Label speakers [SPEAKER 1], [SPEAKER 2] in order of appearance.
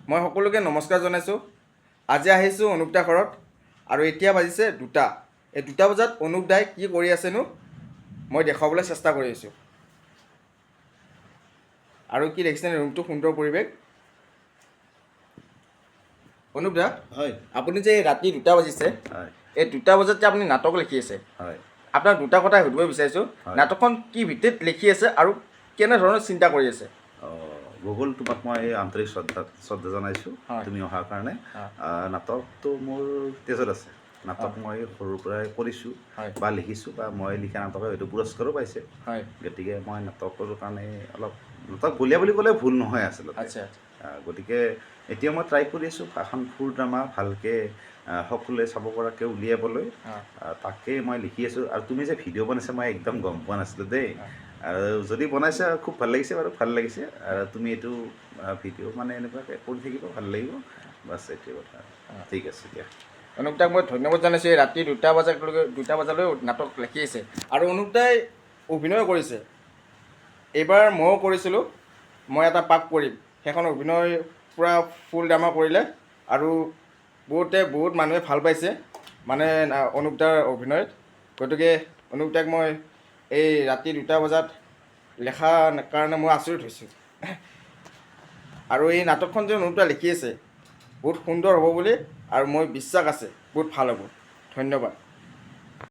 [SPEAKER 1] মই সকলোকে নমস্কাৰ জনাইছোঁ। আজি আহিছোঁ অনুপ দাৰ ঘৰত আৰু এতিয়া বাজিছে 2টা। এই 2টা বজাত অনুপ দাই কি কৰি আছেনো মই দেখুৱাবলৈ চেষ্টা কৰি আছোঁ। আৰু কি দেখিছেনে, ৰুমটো সুন্দৰ পৰিৱেশ। অনুপ দা,
[SPEAKER 2] হয়
[SPEAKER 1] আপুনি যে ৰাতি 2টা বাজিছে,
[SPEAKER 2] হয়
[SPEAKER 1] এই 2টা বজাত যে আপুনি নাটক লিখি আছে,
[SPEAKER 2] হয়
[SPEAKER 1] আপোনাক 2টা কথাই সুধিব বিচাৰিছোঁ।
[SPEAKER 2] হয়।
[SPEAKER 1] নাটকখন কি ভিত্তিত লিখি আছে আৰু কেনেধৰণৰ চিন্তা কৰি আছে?
[SPEAKER 2] গুগল, তোমাক মই আন্তৰিক শ্ৰদ্ধা জনাইছোঁ
[SPEAKER 1] হয়।
[SPEAKER 2] তুমি অহাৰ কাৰণে।
[SPEAKER 1] হয়।
[SPEAKER 2] নাটকটো মোৰ তেজত আছে। নাটক
[SPEAKER 1] হয়।
[SPEAKER 2] মই সৰুৰ পৰাই কৰিছোঁ
[SPEAKER 1] হয়।
[SPEAKER 2] বা লিখিছোঁ, বা মই লিখা নাটকে হয়তো পুৰস্কাৰো পাইছে।
[SPEAKER 1] হয়।
[SPEAKER 2] গতিকে মই নাটকৰ কাৰণে অলপ নাটক বলীয়া বুলি ক'লে ভুল নহয় আচলতে।
[SPEAKER 1] আচ্ছা আচ্ছা।
[SPEAKER 2] গতিকে এতিয়া মই ট্ৰাই কৰি আছোঁ এখন ফুল ড্ৰামা ভালকৈ সকলোৱে চাব পৰাকৈ উলিয়াবলৈ।
[SPEAKER 1] হয়।
[SPEAKER 2] তাকেই মই লিখি আছোঁ। আৰু তুমি যে ভিডিঅ' বনাইছা মই একদম গম পোৱা নাছিলোঁ দেই।
[SPEAKER 1] হয়।
[SPEAKER 2] আৰু যদি বনাইছা খুব ভাল লাগিছে বাৰু, ভাল লাগিছে। আৰু তুমি এইটো ভিডিঅ' মানে এনেকুৱাকৈ কৰি থাকিব, ভাল লাগিব। বাছ এইটোৱে কথা। ঠিক আছে দিয়া।
[SPEAKER 1] অনুপ দাক মই ধন্যবাদ জনাইছোঁ। এই ৰাতি 2টা বজালৈ নাটক লিখি আছে আৰু অনুপ দাই অভিনয় কৰিছে। এইবাৰ ময়ো কৰিছিলোঁ, মই এটা পাক কৰিম। সেইখন অভিনয় পূৰা ফুল ড্ৰামা কৰিলে আৰু বহুত মানুহে ভাল পাইছে মানে অনুপ দাৰ অভিনয়ত। গতিকে অনুপ দাক মই এই ৰাতি 2টা বজাত লেখা কাৰণে মই আচৰিত হৈছোঁ। আৰু এই নাটকখন যে অনুপ দাই লিখি আছে বহুত সুন্দৰ হ'ব বুলি, আৰু মই বিশ্বাস আছে বহুত ভাল হ'ব। ধন্যবাদ।